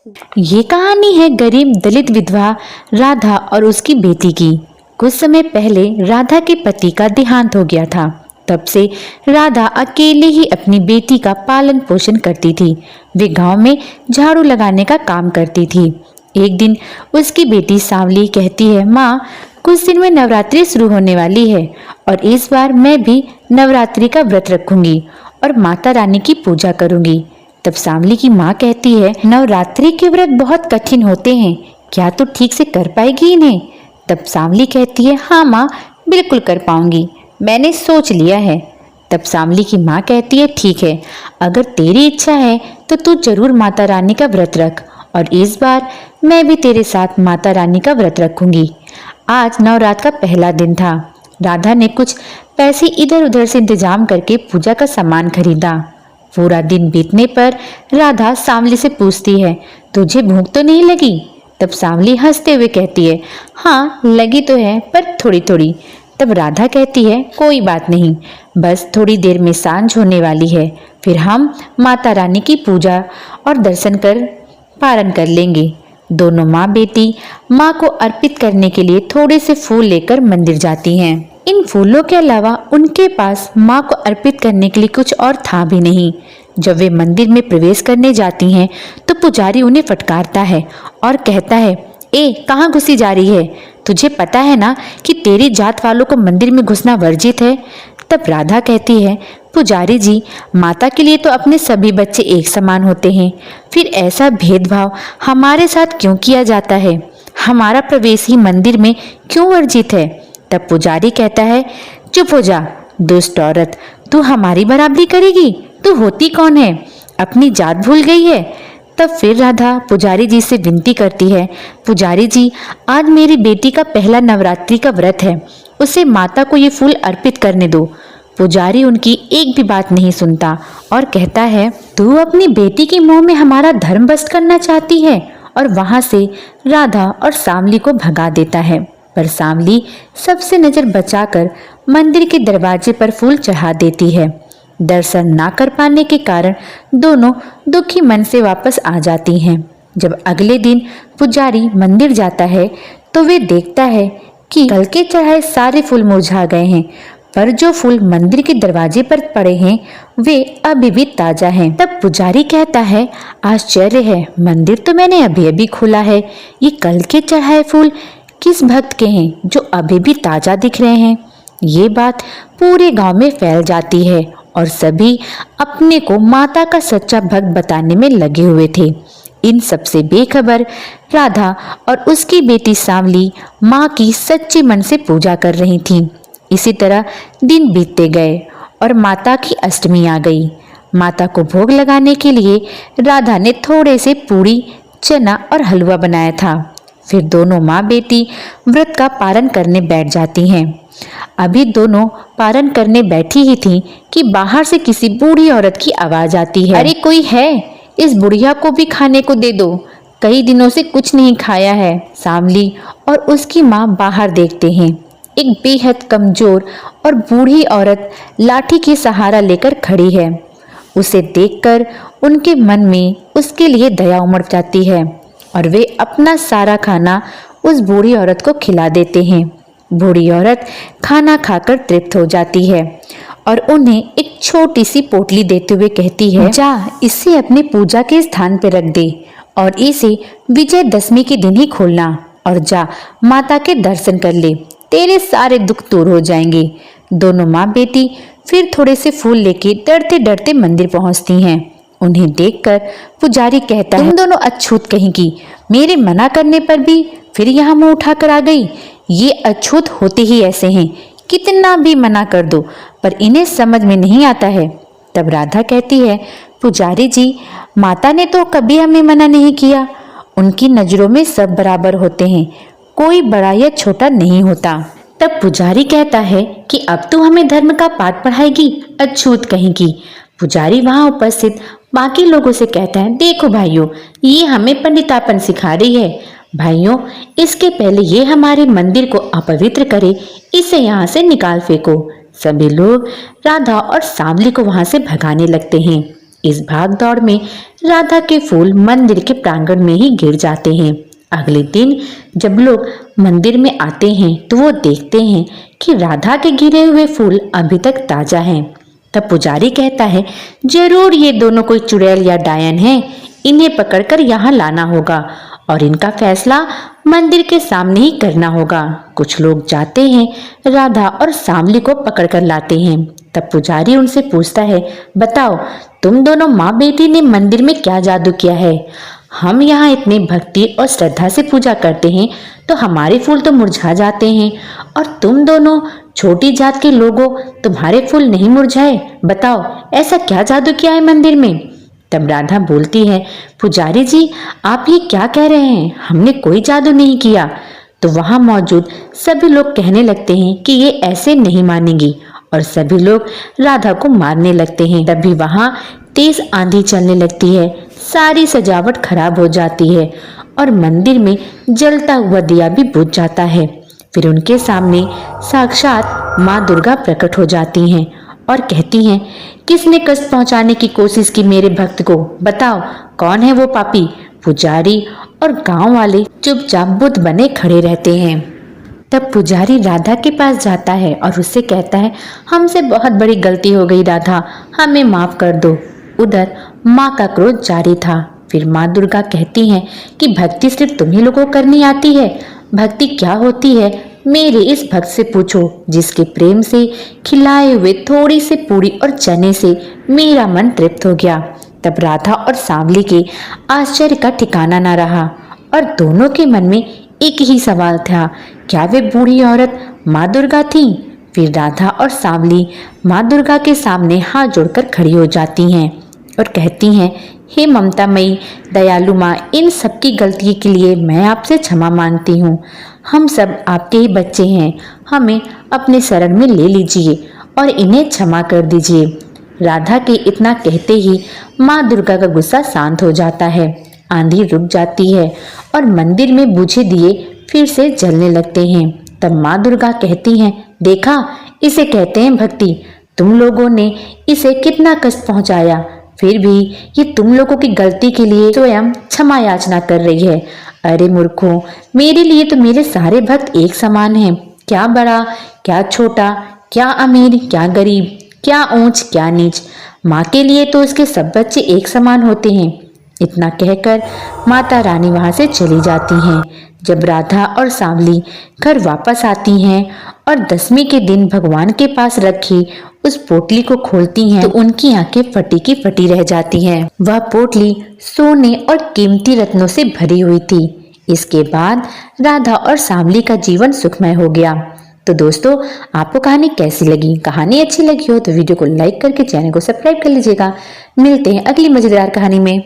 ये कहानी है गरीब दलित विधवा राधा और उसकी बेटी की। कुछ समय पहले राधा के पति का देहांत हो गया था। तब से राधा अकेले ही अपनी बेटी का पालन पोषण करती थी। वे गांव में झाड़ू लगाने का काम करती थी। एक दिन उसकी बेटी सांवली कहती है, माँ, कुछ दिन में नवरात्रि शुरू होने वाली है और इस बार मैं भी नवरात्रि का व्रत रखूंगी और माता रानी की पूजा करूंगी। तब सांवली की माँ कहती है, नवरात्रि के व्रत बहुत कठिन होते हैं, क्या तू ठीक से कर पाएगी इन्हें? तब सांवली कहती है, हाँ माँ, बिल्कुल कर पाऊंगी, मैंने सोच लिया है। तब सांवली की माँ कहती है, ठीक है, अगर तेरी इच्छा है तो तू जरूर माता रानी का व्रत रख और इस बार मैं भी तेरे साथ माता रानी का व्रत रखूंगी। आज नवरात्र का पहला दिन था। राधा ने कुछ पैसे इधर उधर से इंतजाम करके पूजा का सामान खरीदा। पूरा दिन बीतने पर राधा सांवली से पूछती है, तुझे भूख तो नहीं लगी? तब सांवली हंसते हुए कहती है, हाँ लगी तो है, पर थोड़ी थोड़ी। तब राधा कहती है, कोई बात नहीं, बस थोड़ी देर में सांझ होने वाली है, फिर हम माता रानी की पूजा और दर्शन कर पारण कर लेंगे। दोनों माँ बेटी माँ को अर्पित करने के लिए थोड़े से फूल लेकर मंदिर जाती हैं। इन फूलों के अलावा उनके पास माँ को अर्पित करने के लिए कुछ और था भी नहीं। जब वे मंदिर में प्रवेश करने जाती हैं तो पुजारी उन्हें फटकारता है और कहता है, ए, कहाँ घुसी जा रही है? तुझे पता है ना कि तेरी जात वालों को मंदिर में घुसना वर्जित है। तब राधा कहती है, पुजारी जी, माता के लिए तो अपने सभी बच्चे एक समान होते हैं, फिर ऐसा भेदभाव हमारे साथ क्यों किया जाता है? हमारा प्रवेश ही मंदिर में क्यों वर्जित है? तब पुजारी कहता है, चुप हो जा दुष्ट औरत, तू हमारी बराबरी करेगी? तू होती कौन है? अपनी जात भूल गई है? तब फिर राधा पुजारी जी से विनती करती है, पुजारी जी, आज मेरी बेटी का पहला नवरात्रि का व्रत है, उसे माता को ये फूल अर्पित करने दो। पुजारी उनकी एक भी बात नहीं सुनता और कहता है, तू अपनी बेटी के मुंह में हमारा धर्म भ्रष्ट करना चाहती है, और वहां से राधा और सांवली को भगा देता है। पर सांवली सबसे नजर बचाकर मंदिर के दरवाजे पर फूल चढ़ा देती है। दर्शन ना कर पाने के कारण दोनों दुखी मन से वापस आ जाती हैं। जब अगले दिन पुजारी मंदिर जाता है तो वे देखता है कि कल के चढ़ाए सारे फूल मुरझा गए हैं, पर जो फूल मंदिर के दरवाजे पर पड़े हैं वे अभी भी ताजा हैं। तब पुजारी कहता है, आश्चर्य है, मंदिर तो मैंने अभी अभी खोला है, ये कल के चढ़ाए फूल किस भक्त के हैं जो अभी भी ताजा दिख रहे हैं? ये बात पूरे गांव में फैल जाती है और सभी अपने को माता का सच्चा भक्त बताने में लगे हुए थे। इन सबसे बेखबर राधा और उसकी बेटी सांवली माँ की सच्चे मन से पूजा कर रही थीं। इसी तरह दिन बीतते गए और माता की अष्टमी आ गई। माता को भोग लगाने के लिए राधा ने थोड़े से पूड़ी, चना और हलवा बनाया था। फिर दोनों माँ बेटी व्रत का पारण करने बैठ जाती हैं। अभी दोनों पारण करने बैठी ही थीं कि बाहर से किसी बूढ़ी औरत की आवाज आती है, अरे कोई है? इस बुढ़िया को भी खाने को दे दो, कई दिनों से कुछ नहीं खाया है। सांवली और उसकी माँ बाहर देखते हैं। एक बेहद कमजोर और बूढ़ी औरत लाठी के सहारा लेकर खड़ी है। उसे देखकर उनके मन में उसके लिए दया उमड़ जाती है और वे अपना सारा खाना उस बूढ़ी औरत को खिला देते हैं। बूढ़ी औरत खाना खाकर तृप्त हो जाती है और उन्हें एक छोटी सी पोटली देते हुए कहती है, जा इसे अपने पूजा के स्थान पर रख दे और इसे विजयदशमी के दिन ही खोलना, और जा माता के दर्शन कर ले, तेरे सारे दुख दूर हो जाएंगे। दोनों माँ बेटी फिर थोड़े से फूल लेके डरते डरते मंदिर पहुंचती हैं। उन्हें देखकर पुजारी कहता है, तुम दोनों अछूत कहेंगी, मेरे मना करने पर भी फिर यहाँ मुंह उठाकर आ गई। ये अछूत होते ही ऐसे हैं, कितना भी मना कर दो पर इन्हें समझ में नहीं आता है। तब राधा कहती है, पुजारी जी, माता ने तो कभी हमें मना नहीं किया, उनकी नजरों में सब बराबर होते हैं, कोई बड़ा या छोटा नहीं होता। तब पुजारी कहता है कि अब तू हमें धर्म का पाठ पढ़ाएगी, अछूत कहेगी। पुजारी वहां उपस्थित बाकी लोगों से कहता है, देखो भाइयों, ये हमें पंडितापन सिखा रही है। भाइयों, इसके पहले ये हमारे मंदिर को अपवित्र करे, इसे यहाँ से निकाल फेंको। सभी लोग राधा और सांवली को वहां से भगाने लगते हैं। इस भाग दौड़ में राधा के फूल मंदिर के प्रांगण में ही गिर जाते हैं। अगले दिन जब लोग मंदिर में आते हैं तो वो देखते हैं कि राधा के गिरे हुए फूल अभी तक ताजा हैं। तब पुजारी कहता है, जरूर ये दोनों कोई चुड़ैल या डायन है, इन्हें पकड़कर यहाँ लाना होगा और इनका फैसला मंदिर के सामने ही करना होगा। कुछ लोग जाते हैं, राधा और सांवली को पकड़कर लाते हैं। तब पुजारी उनसे पूछता है, बताओ तुम दोनों माँ बेटी ने मंदिर में क्या जादू किया है? हम यहाँ इतनी भक्ति और श्रद्धा से पूजा करते हैं तो हमारे फूल तो मुरझा जाते हैं, और तुम दोनों छोटी जात के लोगों, तुम्हारे फूल नहीं मुरझाए? बताओ ऐसा क्या जादू किया है मंदिर में? तब राधा बोलती है, पुजारी जी आप ये क्या कह रहे हैं? हमने कोई जादू नहीं किया। तो वहां मौजूद सभी लोग कहने लगते हैं कि ये ऐसे नहीं मानेगी, और सभी लोग राधा को मारने लगते हैं। तभी वहां तेज आंधी चलने लगती है, सारी सजावट खराब हो जाती है और मंदिर में जलता हुआ दिया भी बुझ जाता है। फिर उनके सामने साक्षात माँ दुर्गा प्रकट हो जाती हैं और कहती हैं, किसने कष्ट पहुंचाने की कोशिश की मेरे भक्त को? बताओ कौन है वो पापी? पुजारी और गांव वाले चुपचाप बुद्ध बने खड़े रहते हैं। तब पुजारी राधा के पास जाता है और उससे कहता है, हमसे बहुत बड़ी गलती हो गई राधा, हमें माफ कर दो। उधर माँ का क्रोध जारी था। फिर माँ दुर्गा कहती हैं कि भक्ति सिर्फ तुम्ही लोगों को करनी आती है? भक्ति क्या होती है मेरे इस भक्त से पूछो, जिसके प्रेम से खिलाए हुए थोड़ी सी पूरी और चने से मेरा मन तृप्त हो गया। तब राधा और सांवली के आश्चर्य का ठिकाना न रहा और दोनों के मन में एक ही सवाल था, क्या वे बूढ़ी औरत माँ दुर्गा थी? फिर राधा और सांवली माँ दुर्गा के सामने हाथ जोड़कर खड़ी हो जाती हैं और कहती हैं, हे ममतामयी दयालु माँ, इन सबकी गलती के लिए मैं आपसे क्षमा मांगती हूँ। हम सब आपके ही बच्चे हैं, हमें अपने शरण में ले लीजिए और इन्हें क्षमा कर दीजिए। राधा के इतना कहते ही माँ दुर्गा का गुस्सा शांत हो जाता है, आंधी रुक जाती है और मंदिर में बुझे दिए फिर से जलने लगते हैं। तब माँ दुर्गा कहती हैं, देखा इसे कहते हैं भक्ति, तुम लोगों ने इसे कितना कष्ट पहुंचाया, फिर भी ये तुम लोगों की गलती के लिए स्वयं क्षमा याचना कर रही है। अरे मूर्खों, मेरे लिए तो मेरे सारे भक्त एक समान हैं, क्या बड़ा क्या छोटा, क्या अमीर क्या गरीब, क्या ऊंच क्या नीच, माँ के लिए तो उसके सब बच्चे एक समान होते हैं। इतना कहकर माता रानी वहां से चली जाती हैं। जब राधा और सांवली घर वापस आती हैं और दशमी के दिन भगवान के पास रखी उस पोटली को खोलती हैं तो उनकी आंखें फटी की फटी रह जाती हैं। वह पोटली सोने और कीमती रत्नों से भरी हुई थी। इसके बाद राधा और सांवली का जीवन सुखमय हो गया। तो दोस्तों, आपको कहानी कैसी लगी? कहानी अच्छी लगी हो तो वीडियो को लाइक करके चैनल को सब्सक्राइब कर लीजिएगा। मिलते हैं अगली मजेदार कहानी में।